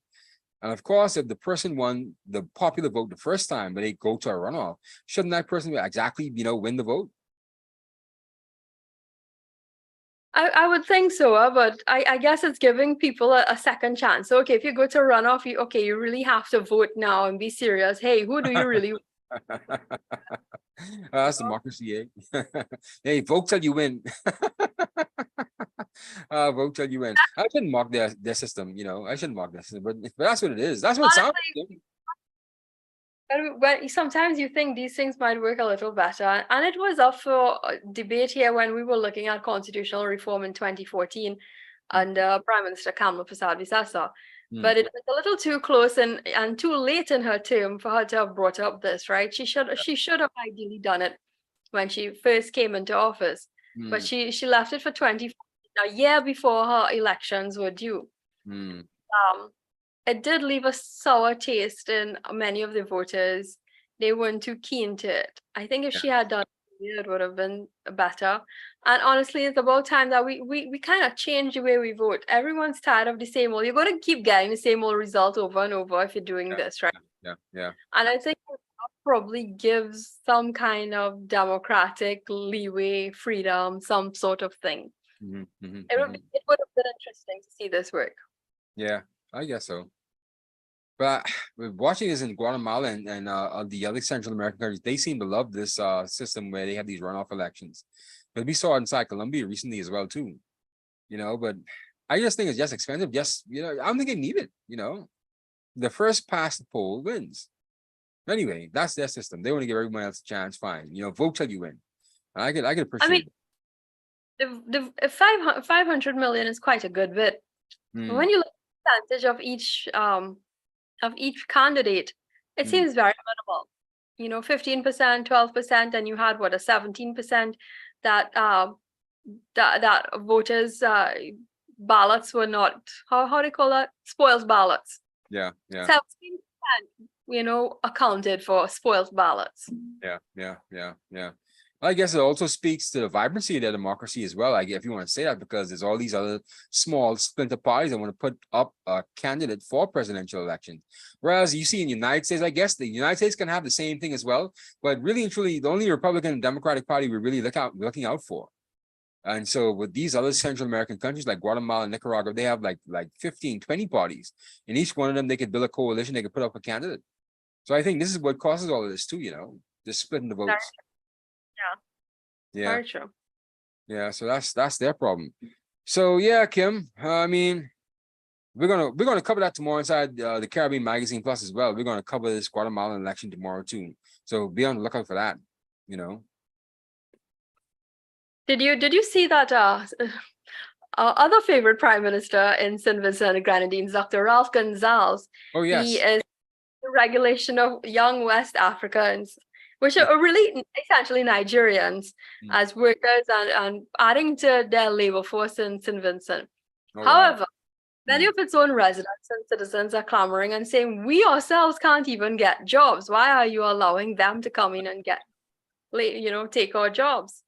And of course, if the person won the popular vote the first time, but they go to a runoff, shouldn't that person exactly, win the vote? I would think so, but I guess it's giving people a second chance. So, okay, if you go to a runoff, you really have to vote now and be serious. Hey, who do you really? That's democracy, eh? Hey, vote till you win. Vote till you win. I shouldn't mock their system, I shouldn't mock their system, but that's what it is. That's what it sounds like. But sometimes you think these things might work a little better. And it was up for debate here when we were looking at constitutional reform in 2014 under Prime Minister Kamala Persad-Visasa. But it was a little too close and too late in her term for her to have brought up this, right? She should have ideally done it when she first came into office. But she left it for 2014, a year before her elections were due. It did leave a sour taste in many of the voters. They weren't too keen to it. I think if she had done it, it would have been better. And honestly, it's about time that we kind of change the way we vote. Everyone's tired of the same old. You're going to keep getting the same old result over and over if you're doing this, right? Yeah. And I think it probably gives some kind of democratic leeway, freedom, some sort of thing. It would have been interesting to see this work. Yeah, I guess so. But watching this in Guatemala and the other Central American countries, they seem to love this system where they have these runoff elections. But we saw it inside Colombia recently as well too. But I just think it's just expensive. I don't think they need it. The first past the poll wins. Anyway, that's their system. They want to give everyone else a chance. Fine, vote till you win. I could appreciate it. The 500 million is quite a good bit. When you look at the percentage of each candidate, it seems very minimal. 15%, 12%, and you had a 17% that voters ballots were not, how do you call that? Spoiled ballots. Yeah. 17%, accounted for spoiled ballots. Yeah. I guess it also speaks to the vibrancy of their democracy as well. I guess if you want to say that, because there's all these other small splinter parties that want to put up a candidate for presidential elections. Whereas you see in the United States, I guess the United States can have the same thing as well. But really and truly, the only Republican and Democratic Party we really looking out for. And so with these other Central American countries like Guatemala and Nicaragua, they have like 15, 20 parties. And each one of them, they could build a coalition, they could put up a candidate. So I think this is what causes all of this too, this splitting the votes. Yeah, Yeah. very true. Yeah, so that's their problem. So yeah, Kim, I mean, we're gonna cover that tomorrow inside the Caribbean Magazine Plus as well. We're gonna cover this Guatemalan election tomorrow too. So be on the lookout for that, Did you see that our other favorite prime minister in St. Vincent and Grenadines, Dr. Ralph Gonzalez? Oh yes. He is the regulation of young West Africans, which are really essentially Nigerians, as workers and adding to their labor force in St. Vincent. Oh, However, wow. many of its own residents and citizens are clamoring and saying, we ourselves can't even get jobs. Why are you allowing them to come in and take our jobs?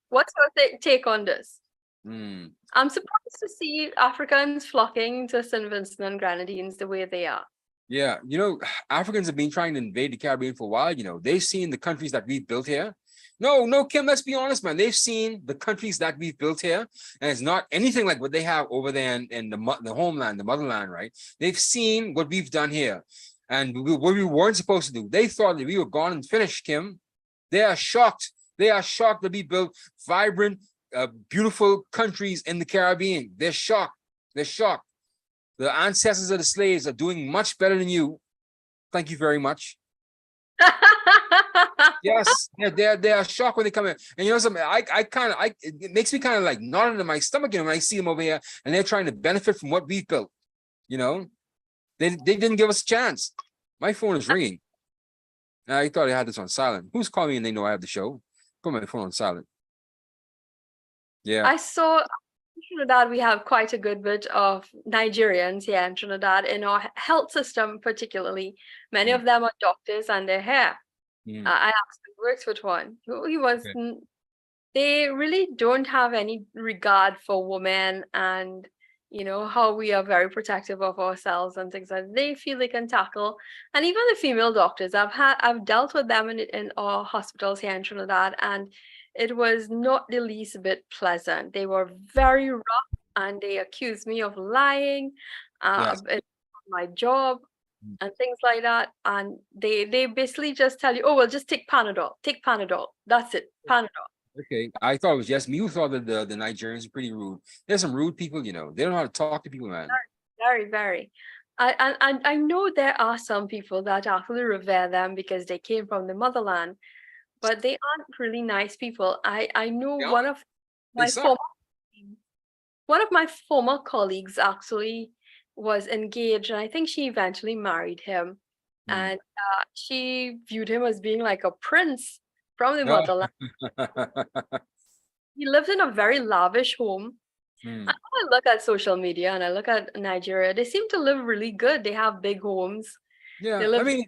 What's your take on this? I'm surprised to see Africans flocking to St. Vincent and Grenadines the way they are. Yeah, Africans have been trying to invade the Caribbean for a while. They've seen the countries that we've built here. No, Kim, let's be honest, man. They've seen the countries that we've built here, and it's not anything like what they have over there in the homeland, the motherland, right? They've seen what we've done here, and what we weren't supposed to do. They thought that we were gone and finished, Kim. They are shocked. They are shocked that we built vibrant, beautiful countries in the Caribbean. They're shocked. They're shocked. The ancestors of the slaves are doing much better than you. Thank you very much. Yes, they are shocked when they come in. And you know something, it makes me kind of like knot into my stomach, when I see them over here and they're trying to benefit from what we've built. They didn't give us a chance. My phone is ringing. I thought I had this on silent. Who's calling me and they know I have the show? Put my phone on silent. Yeah. I saw in Trinidad, we have quite a good bit of Nigerians here in Trinidad in our health system, particularly. Many of them are doctors and their hair. I actually worked with one. He was. Okay. They really don't have any regard for women and how we are very protective of ourselves and things like that. They feel they can tackle. And even the female doctors, I've dealt with them in our hospitals here in Trinidad, and it was not the least bit pleasant. They were very rough and they accused me of lying yes. My job and things like that. And they basically just tell you, oh, well, just take Panadol. Take Panadol. That's it. Panadol. Okay. I thought it was just me who thought that the Nigerians are pretty rude. There's some rude people, they don't know how to talk to people, man. Very, very. I know there are some people that actually revere them because they came from the motherland, but they aren't really nice people. I know one of my former colleagues actually was engaged, and I think she eventually married him. And she viewed him as being like a prince from the motherland. He lived in a very lavish home. I look at social media and I look at Nigeria, they seem to live really good. They have big homes. Yeah, I mean,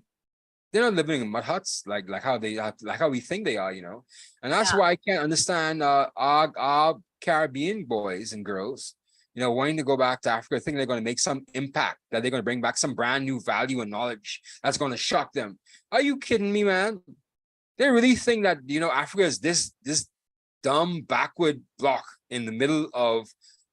they're not living in mud huts like how we think they are, and that's why I can't understand our Caribbean boys and girls, wanting to go back to Africa, thinking they're going to make some impact, that they're going to bring back some brand new value and knowledge that's going to shock them. Are you kidding me, man? They really think that Africa is this dumb backward block in the middle of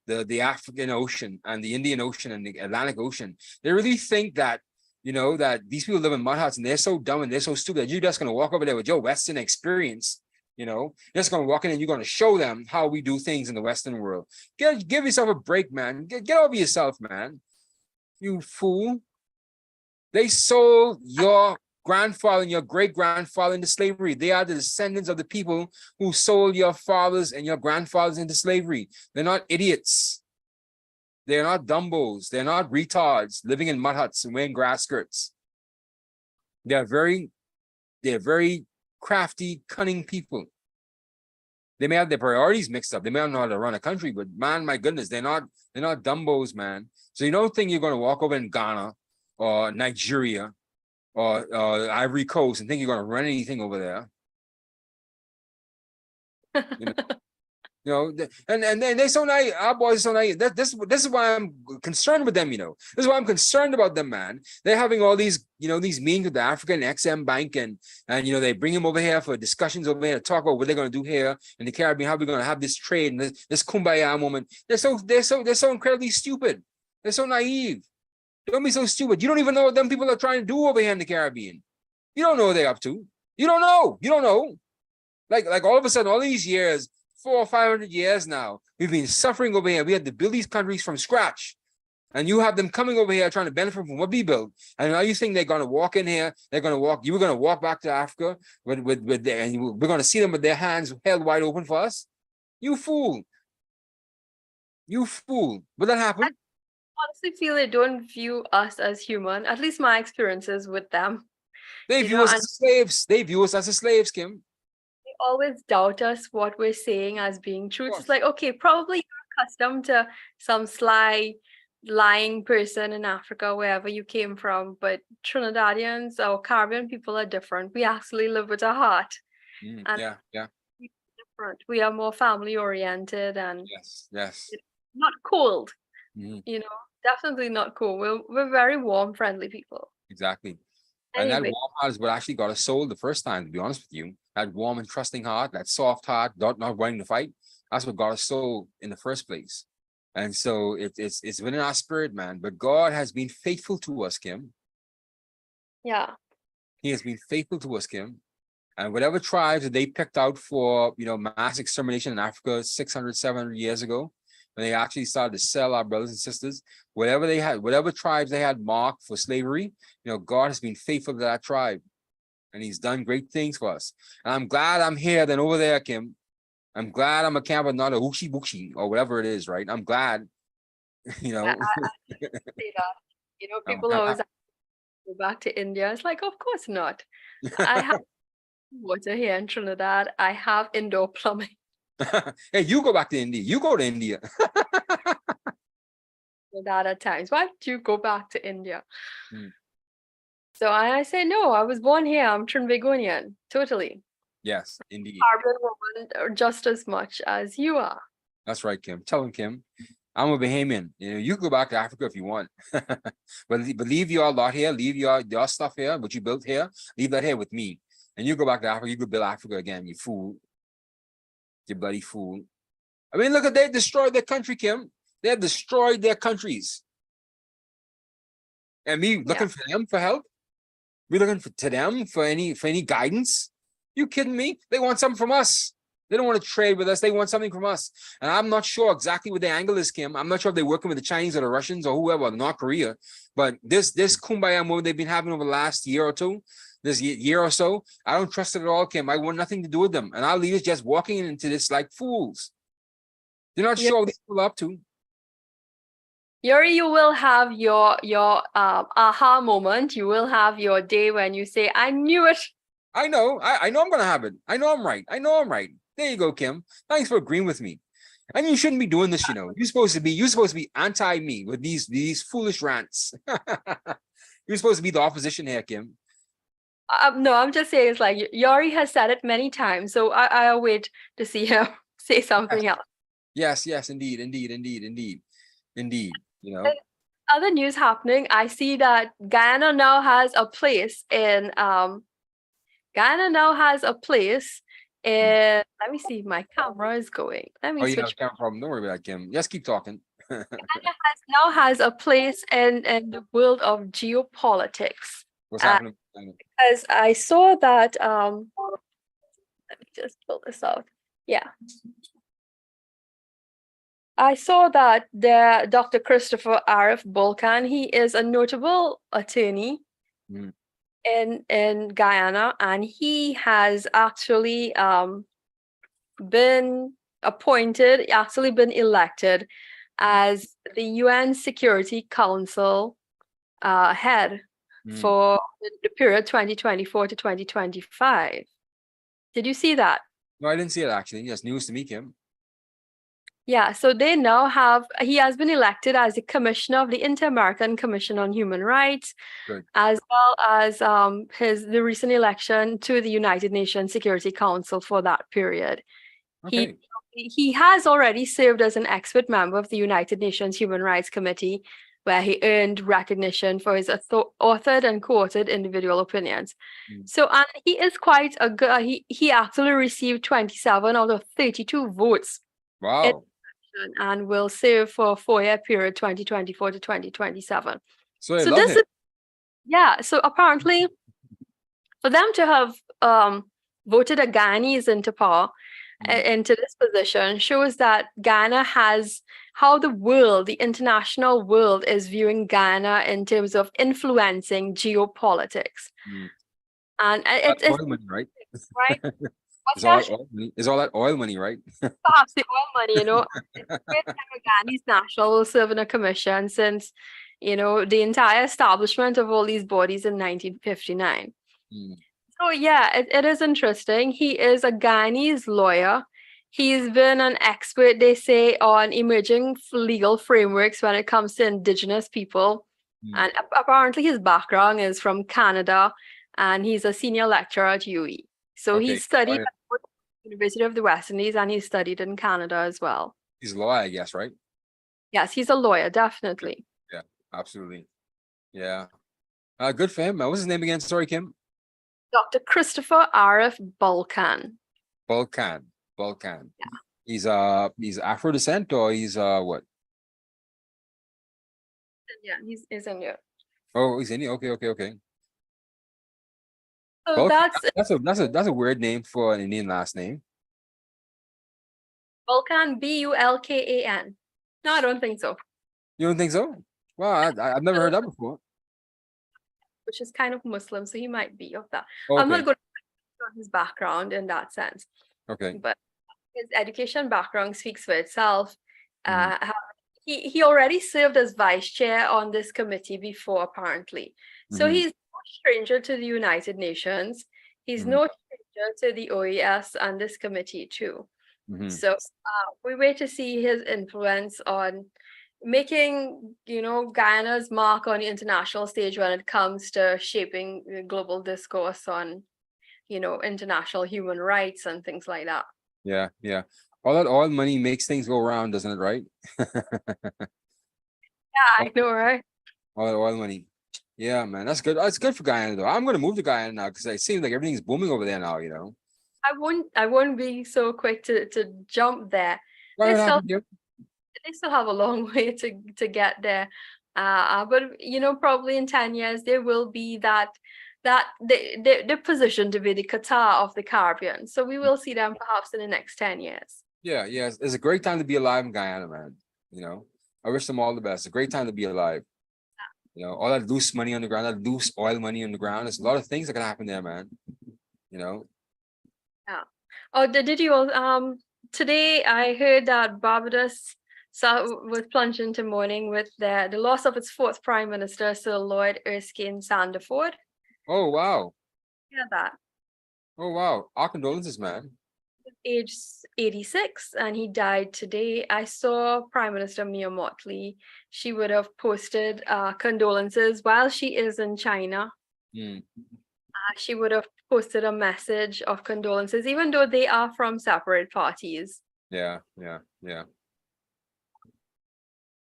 the African Ocean and the Indian Ocean and the Atlantic Ocean. They really think that that these people live in mud huts and they're so dumb and they're so stupid that you're just going to walk over there with your Western experience, you're just going to walk in and you're going to show them how we do things in the Western world. Give yourself a break, man. Get over yourself, man. You fool. They sold your grandfather and your great-grandfather into slavery. They are the descendants of the people who sold your fathers and your grandfathers into slavery. They're not idiots. They're not dumbos. They're not retards living in mud huts and wearing grass skirts. They're very crafty, cunning people. They may have their priorities mixed up. They may not know how to run a country, but man, my goodness, they're not dumbos, man. So you don't think you're going to walk over in Ghana or Nigeria or Ivory Coast and think you're going to run anything over there. You know, and they're so naive. Our boys are so naive. This is why I'm concerned with them. This is why I'm concerned about them, man. They're having all these, these meetings with the African XM Bank, and they bring him over here for discussions over here to talk about what they're going to do here in the Caribbean, how we're going to have this trade and this kumbaya moment. They're so incredibly stupid. They're so naive. Don't be so stupid. You don't even know what them people are trying to do over here in the Caribbean. You don't know what they're up to. You don't know. You don't know. Like all of a sudden, all these years, 400 or 500 years now, we've been suffering over here. We had to build these countries from scratch. And you have them coming over here trying to benefit from what we built. And now you think they're going to walk in here, you were going to walk back to Africa and we're going to see them with their hands held wide open for us? You fool. You fool. Will that happen? I honestly feel they don't view us as human, at least my experiences with them. They view us as slaves. They view us as slaves, Kim. They always doubt us what we're saying as being true. It's like, okay, probably you're accustomed to some sly, lying person in Africa, wherever you came from, but Trinidadians or Caribbean people are different. We actually live with a heart. Yeah. Different. We are more family oriented and yes. Not cold. Definitely not cold. We're very warm, friendly people. Exactly. Anyway. And that warm heart is what actually got us sold the first time, to be honest with you. That warm and trusting heart, that soft heart, not wanting to fight. That's what got us sold in the first place. And so it's within our spirit, man. But God has been faithful to us, Kim. Yeah. He has been faithful to us, Kim. And whatever tribes that they picked out for, mass extermination in Africa 600, 700 years ago, when they actually started to sell our brothers and sisters, whatever tribes they had marked for slavery, God has been faithful to that tribe. And he's done great things for us. And I'm glad I'm here than over there, Kim. I'm glad I'm a camper, not a hoochie boochie or whatever it is, right? I'm glad, I say that. People always go back to India. It's like, of course not. I have water here in Trinidad. I have indoor plumbing. Hey, you go back to India. You go to India. That at times. Why did you go back to India? So I say, no, I was born here. I'm Trinbagonian. Totally. Yes, indeed. Caribbean woman just as much as you are. That's right, Kim. Tell him, Kim. I'm a Bahamian. You can go back to Africa if you want. but leave your lot here, leave your stuff here, what you built here, leave that here with me. And you go back to Africa, you could build Africa again, you fool. You bloody fool. I mean, look at they destroyed their country, Kim. They have destroyed their countries. And me looking for them for help? We looking to them for any guidance? You kidding me? They want something from us. They don't want to trade with us. They want something from us. And I'm not sure exactly what the angle is, Kim. I'm not sure if they're working with the Chinese or the Russians or whoever, North Korea. But this kumbaya mode they've been having over the last year or two, this year or so, I don't trust it at all, Kim. I want nothing to do with them. And our leaders just walking into this like fools. They're not sure what these people are up to. Yuri, you will have your aha moment. You will have your day when you say, I knew it. I know I'm gonna have it. I know I'm right. There you go, Kim. Thanks for agreeing with me. And you shouldn't be doing this, You're supposed to be anti-me with these foolish rants. You're supposed to be the opposition here, Kim. No, I'm just saying it's like Yuri has said it many times, so I'll wait to see him say something else. Yes, indeed. Other news happening. I see that Guyana now has a place in let me see, my camera is going. Let me switch. Camera problem. Don't worry about that, Kim. Just keep talking. Guyana now has a place in the world of geopolitics. What's happening? Because I saw that let me just pull this out. Yeah. I saw that Dr. Christopher Arif Bolkan, he is a notable attorney in Guyana, and he has actually been elected as the UN Security Council head for the period 2024 to 2025. Did you see that? No, I didn't see it actually. Yes, news to me, Kim. Yeah, so they now he has been elected as the commissioner of the Inter-American Commission on Human Rights, as well as the recent election to the United Nations Security Council for that period. Okay. He has already served as an expert member of the United Nations Human Rights Committee, where he earned recognition for his authored and quoted individual opinions. Mm. So, and he is quite a good. He actually received 27 out of 32 votes Wow. and will serve for a 4-year period, 2024 to 2027. So I So love this him. is, yeah. So apparently, for them to have voted a Ghanese into power, into this position, shows that Ghana has how the world, the international world, is viewing Ghana in terms of influencing geopolitics. Mm. And That's it's oil money, right? right. What's It's all that? that oil money. It's all that oil money, right? Perhaps the oil money, it's the first time a Ghanese national will serve in a commission since, the entire establishment of all these bodies in 1959. Mm. So yeah, it is interesting. He is a Ghanese lawyer. He's been an expert, they say, on emerging legal frameworks when it comes to indigenous people. Mm. And apparently his background is from Canada, and he's a senior lecturer at UE. So he Okay. studied Lawyer. at the University of the West Indies, and he studied in Canada as well. He's a lawyer, I guess, right? Yes, he's a lawyer, definitely. Yeah, absolutely. Yeah. Good for him. What's his name again? Sorry, Kim. Dr. Christopher Arif Balkan. Balkan. Balkan. Yeah. He's Afro descent, or he's what? Yeah, he's Indian. Oh, he's Indian. Okay, okay, okay. So Balkan. that's That's a weird name for an Indian last name. Balkan, Bulkan. No, I don't think so. You don't think so? Well, I've never heard that before. Which is kind of Muslim, so he might be of that. Oh, I'm not okay. going to on his background in that sense, Okay. but his education background speaks for itself. Mm. He already served as vice chair on this committee before, apparently. So Mhm. he's no stranger to the United Nations. He's Mhm. no stranger to the OES and this committee too. Mhm. So we wait to see his influence on making, Guyana's mark on the international stage when it comes to shaping the global discourse on, international human rights and things like that. Yeah, yeah. All that oil money makes things go around, doesn't it, right? Yeah, I know, right? All that oil money. Yeah, man. That's good. It's good for Guyana though. I'm gonna move to Guyana now because it seems like everything's booming over there now, you know. I won't be so quick to jump there. What They would still happen here? they still have a long way to get there. But probably in 10 years there will be they're positioned to be the Qatar of the Caribbean. So we will see them perhaps in the next 10 years. Yeah, yeah. It's a great time to be alive in Guyana, man. You know, I wish them all the best. It's a great time to be alive. You know, all that loose money on the ground, that loose oil money on the ground. There's a lot of things that can happen there, man. You know. Yeah. Oh, did you all today I heard that Barbados was plunged into mourning with the loss of its fourth prime minister, Sir Lloyd Erskine Sanderford. Oh wow. Yeah, that. Oh wow. Our condolences, man. Age 86, and he died today. I saw Prime Minister Mia Mottley. She would have posted condolences while she is in China. Mm. She would have posted a message of condolences, even though they are from separate parties. Yeah, yeah, yeah.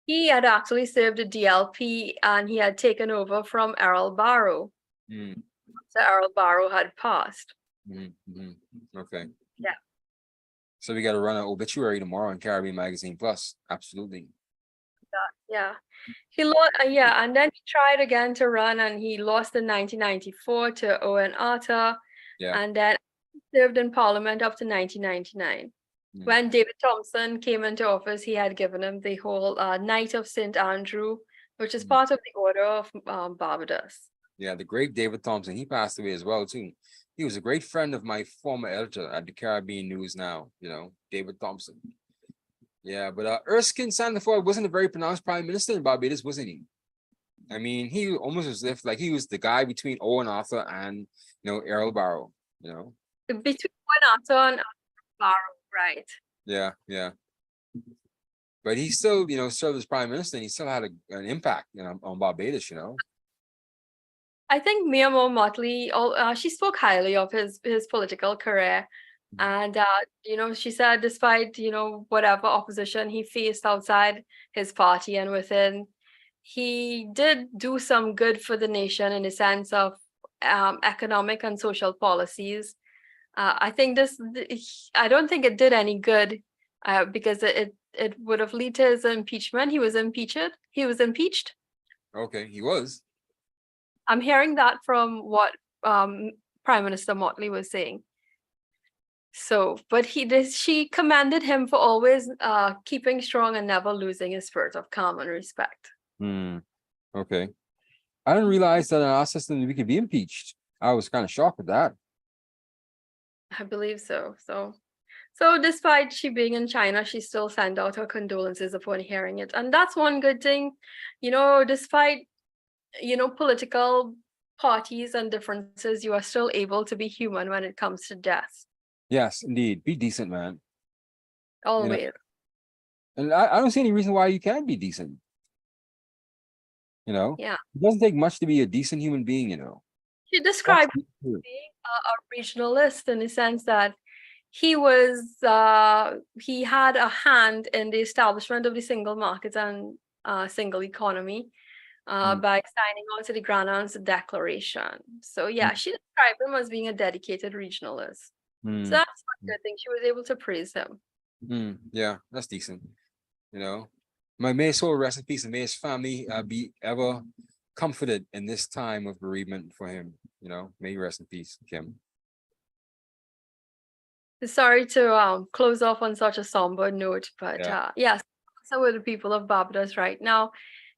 He had actually served a DLP, and he had taken over from Errol Barrow. Mm. So Errol Barrow had passed. Mm-hmm. Okay. Yeah. So we got to run an obituary tomorrow on Caribbean Magazine Plus. Absolutely. Yeah. He lost, yeah, and then he tried again to run, and he lost in 1994 to Owen Arthur, Yeah. and then served in Parliament up to 1999. Mm. When David Thompson came into office, he had given him the whole Knight of St. Andrew, which is part of the Order of Barbados. Yeah, the great David Thompson. He passed away as well too. He was a great friend of my former editor at the Caribbean News now, you know, David Thompson. Yeah, but Erskine Sandiford wasn't a very pronounced prime minister in Barbados, wasn't he? I mean, he almost as if like he was the guy between Owen Arthur and Errol Barrow, you know. Between Owen Arthur and Barrow, right? Yeah, yeah. But he still, served as prime minister, and he still had an impact, on Barbados, you know. I think Mia Mottley, she spoke highly of his political career, And she said despite, whatever opposition he faced outside his party and within, he did do some good for the nation in the sense of economic and social policies. I think I don't think it did any good because it would have led to his impeachment. He was impeached. Okay, he was. I'm hearing that from what Prime Minister Motley was saying. So, but she commended him for always keeping strong and never losing his spirit of calm and respect. Okay. I didn't realize that in our system we could be impeached. I was kind of shocked at that. I believe so. So despite she being in China, she still sent out her condolences upon hearing it. And that's one good thing, despite, political parties and differences, you are still able to be human when it comes to death. Yes, indeed. Be decent, man. Always. And I don't see any reason why you can't be decent. Yeah. It doesn't take much to be a decent human being, She described him as being a regionalist in the sense that he had a hand in the establishment of the single market and single economy by signing on to the Grand Anse Declaration. So yeah, she described him as being a dedicated regionalist. So that's one good thing. She was able to praise him. Yeah, that's decent. May his soul rest in peace, and may his family be ever comforted in this time of bereavement for him. May he rest in peace, Kim. Sorry to close off on such a somber note, but yes, so with the people of Barbados right now,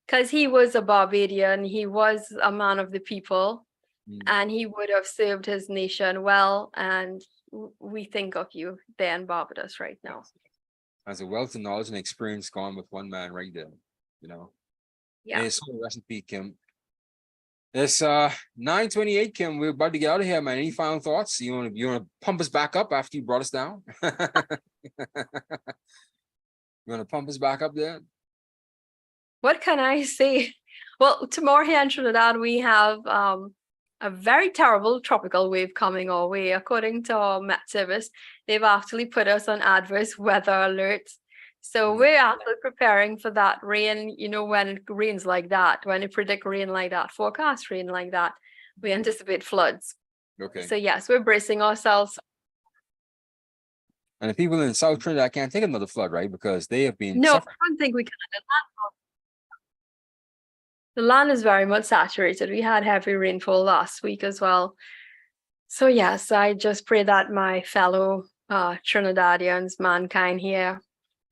because he was a Barbadian, he was a man of the people, and he would have served his nation well. And we think of you there in Barbados right now. As a wealth of knowledge and experience gone with one man right there, Yeah. May his soul rest in peace, Kim. It's 9:28, Kim. We're about to get out of here, man. Any final thoughts? You want to pump us back up after you brought us down? You want to pump us back up there? What can I say? Well, tomorrow here in Trinidad, we have a very terrible tropical wave coming our way. According to our Met Service, they've actually put us on adverse weather alerts. So we're actually preparing for that rain, when it rains like that, when it predict rain like that, forecast rain like that, we anticipate floods. Okay. So yes, we're bracing ourselves. And the people in South Trinidad can't take another flood, right? Because they have been suffering. I don't think we can. The land is very much saturated. We had heavy rainfall last week as well. So yes, I just pray that my fellow Trinidadians, mankind here,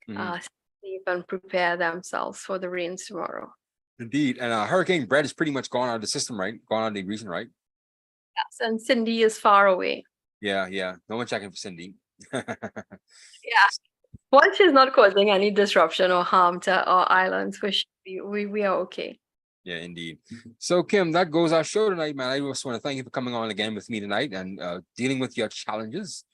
sleep and prepare themselves for the rains tomorrow. Indeed. And Hurricane Brett is pretty much gone out of the system, right? Gone out of the region, right? Yes, and Cindy is far away. Yeah. No one checking for Cindy. Yeah. Once she's not causing any disruption or harm to our islands, we are okay. Yeah, indeed. So, Kim, that goes our show tonight, man. I just want to thank you for coming on again with me tonight and dealing with your challenges.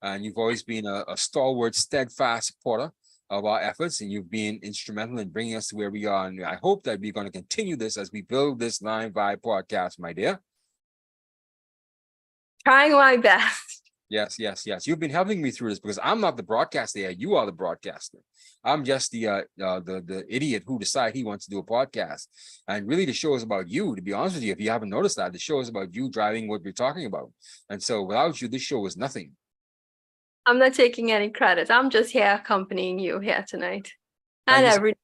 And you've always been a stalwart, steadfast supporter of our efforts, and you've been instrumental in bringing us to where we are. And I hope that we're going to continue this as we build this LimeVibe podcast, my dear. Trying my best. Yes. You've been helping me through this because I'm not the broadcaster. You are the broadcaster. I'm just the idiot who decided he wants to do a podcast. And really, the show is about you. To be honest with you, if you haven't noticed that, the show is about you driving what we're talking about. And so, without you, this show is nothing. I'm not taking any credit. I'm just here accompanying you here tonight, and every.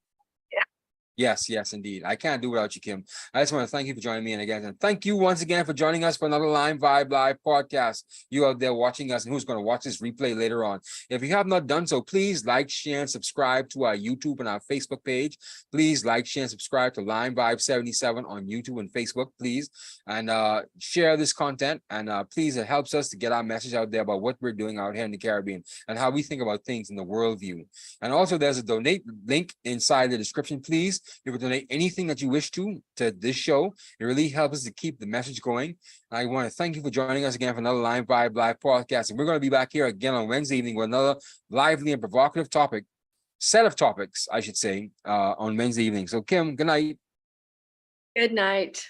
Yes, indeed. I can't do without you, Kim. I just want to thank you for joining me. And again, and thank you once again for joining us for another LimeVibe Live podcast. You out there watching us and who's going to watch this replay later on. If you have not done so, please like, share, and subscribe to our YouTube and our Facebook page. Please like, share, and subscribe to LimeVibe 77 on YouTube and Facebook, please. And share this content. And please, it helps us to get our message out there about what we're doing out here in the Caribbean and how we think about things in the worldview. And also, there's a donate link inside the description, please. You can donate anything that you wish to this show. It really helps us to keep the message going. I want to thank you for joining us again for another LimeVibe Live podcast. And we're going to be back here again on Wednesday evening with another lively and provocative set of topics, I should say, on Wednesday evening. So, Kim, good night. Good night.